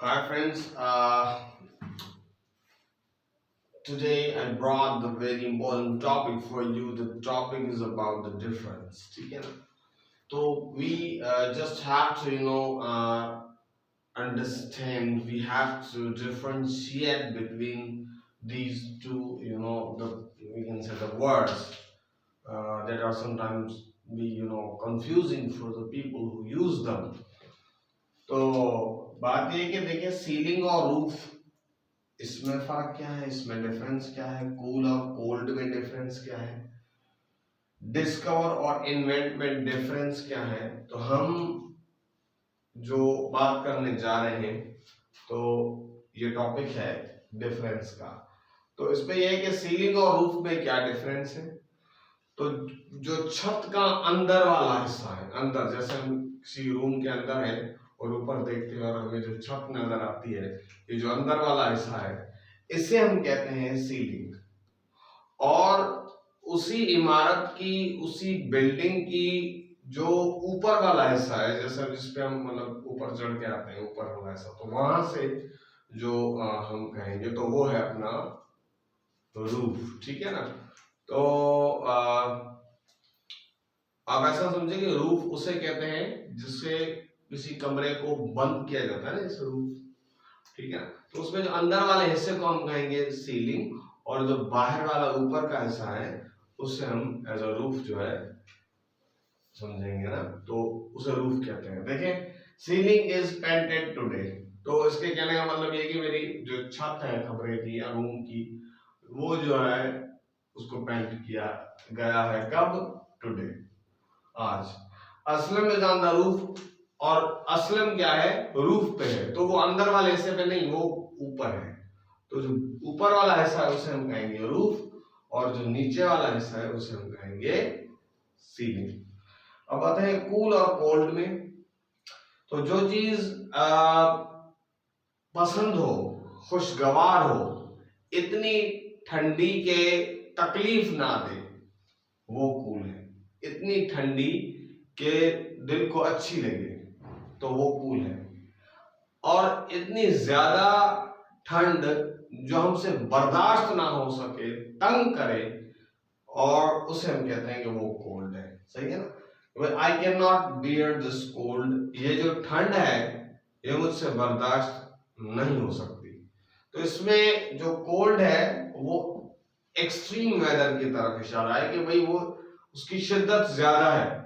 Hi friends, today I brought the very important topic for you. The topic is about the difference. ठीक है ना? तो we just have to understand. We have to differentiate between these two. The we can say the words that are sometimes be confusing for the people who use them. तो बात ये है कि देखिए सीलिंग और रूफ इसमें फर्क क्या है, इसमें डिफरेंस क्या है, कूल और कोल्ड में डिफरेंस क्या है, डिस्कवर और इन्वेंट में डिफरेंस क्या है। तो हम जो बात करने जा रहे हैं तो ये टॉपिक है डिफरेंस का। तो इसमें यह है कि सीलिंग और रूफ में क्या डिफरेंस है। तो जो छत का अंदर वाला हिस्सा है, अंदर जैसे हम किसी रूम के अंदर है और ऊपर देखते हैं और हमें जो छत नजर आती है, ये जो अंदर वाला हिस्सा है इसे हम कहते हैं सीलिंग। और उसी इमारत की, उसी बिल्डिंग की जो ऊपर वाला हिस्सा है, जैसे जिसपे हम मतलब ऊपर चढ़ के आते हैं, ऊपर वाला हिस्सा, तो वहां से जो हम कहेंगे तो वो है अपना रूफ। ठीक है ना? तो आप ऐसा समझे कि रूफ उसे कहते हैं जिससे किसी कमरे को बंद किया जाता है ना, जैसे रूफ। ठीक है? तो उसमें जो अंदर वाले हिस्से को हम कहेंगे सीलिंग, और जो बाहर वाला ऊपर का हिस्सा है उसे हम एज अ रूफ जो है समझेंगे ना, तो उसे रूफ कहते हैं। देखें, सीलिंग इज पेंटेड टुडे। तो इसके कहने का मतलब ये कि मेरी जो छत है कमरे की या रूम की, वो जो है उसको पेंट किया गया है। कब? टुडे, आज। Aslam is on the roof, और असलम क्या है? रूफ पे है, तो वो अंदर वाले हिस्से पे नहीं, वो ऊपर है। तो जो ऊपर वाला हिस्सा है उसे हम कहेंगे रूफ, और जो नीचे वाला हिस्सा है उसे हम कहेंगे सीलिंग। अब आते हैं कूल और कोल्ड में। तो जो चीज पसंद हो, खुशगवार हो, इतनी ठंडी के तकलीफ ना दे, वो कूल है। इतनी ठंडी के दिल को अच्छी लगे, तो वो कूल है। और इतनी ज्यादा ठंड जो हमसे बर्दाश्त ना हो सके, तंग करे, और उसे हम कहते हैं कि वो कोल्ड है। सही है ना? I can not bear this cold, ये जो ठंड है ये मुझसे बर्दाश्त नहीं हो सकती। तो इसमें जो कोल्ड है वो एक्सट्रीम वेदर की तरफ इशारा है कि भाई वो उसकी शिद्दत ज्यादा है।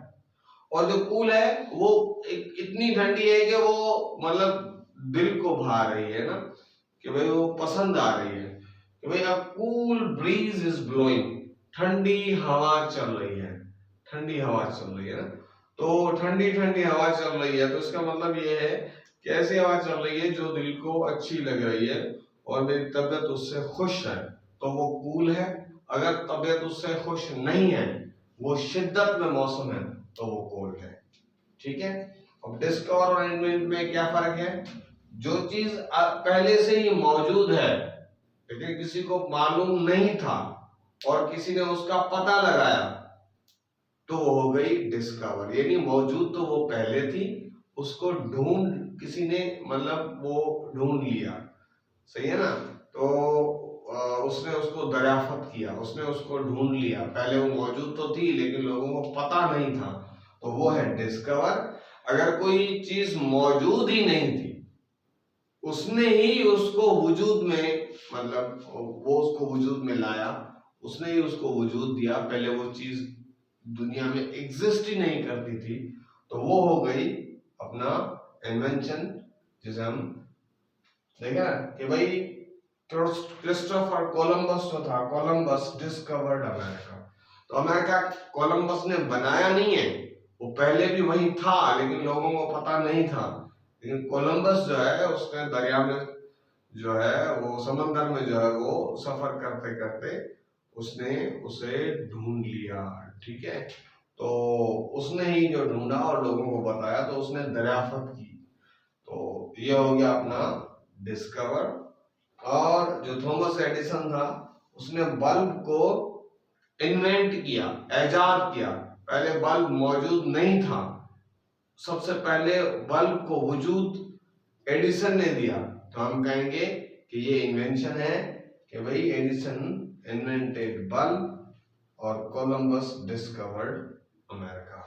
और जो कूल है वो इतनी ठंडी है कि वो मतलब दिल को भा रही है ना, कि भाई वो पसंद आ रही है कि भाई अब कूल ब्रीज इज ब्लोइंग, ठंडी हवा चल रही है। ठंडी हवा चल रही है ना, तो ठंडी ठंडी हवा चल रही है, तो इसका मतलब ये है कि ऐसी हवा चल रही है जो दिल को अच्छी लग रही है और मेरी तबीयत उससे खुश है, तो वो कूल है। अगर तबीयत उससे खुश नहीं है, वो शिद्दत में मौसम है, तो वो कोल्ड है। ठीक है? अब डिस्कवर और इन्वेंट में क्या फर्क है? जो चीज पहले से ही मौजूद है लेकिन किसी को मालूम नहीं था और किसी ने उसका पता लगाया, तो वो हो गई डिस्कवर। यानी मौजूद तो वो पहले थी, उसको ढूंढ किसी ने मतलब वो ढूंढ लिया। सही है ना? तो उसने उसको दरियाफ्त किया, उसने उसको ढूंढ लिया। पहले वो मौजूद तो थी लेकिन लोगों को पता नहीं था, तो वो है डिस्कवर। अगर कोई चीज मौजूद ही नहीं थी, उसने ही उसको वजूद में मतलब वो उसको वजूद में लाया, उसने ही उसको वजूद दिया, पहले वो चीज दुनिया में एग्जिस्ट ही नहीं करती थी, तो वो हो गई अपना इन्वेंशन। जिसे हम देखा कि भाई क्रिस्टोफर कोलंबस जो था, कोलंबस डिस्कवर्ड अमेरिका। तो अमेरिका कोलंबस ने बनाया नहीं है, वो पहले भी वही था लेकिन लोगों को पता नहीं था। लेकिन कोलंबस जो है उसने दरिया में जो है वो समंदर में जो है वो सफर करते करते उसने उसे ढूंढ लिया। ठीक है? तो उसने ही जो ढूंढा और लोगों को बताया, तो उसने दरियाफ्त की, तो ये हो गया अपना डिस्कवर। और जो थॉमस एडिसन था उसने बल्ब को इन्वेंट किया, ऐजाद किया। पहले बल्ब मौजूद नहीं था, सबसे पहले बल्ब को वजूद एडिसन ने दिया तो हम कहेंगे कि ये इन्वेंशन है कि भाई एडिसन इन्वेंटेड बल्ब और कोलंबस डिस्कवर्ड अमेरिका।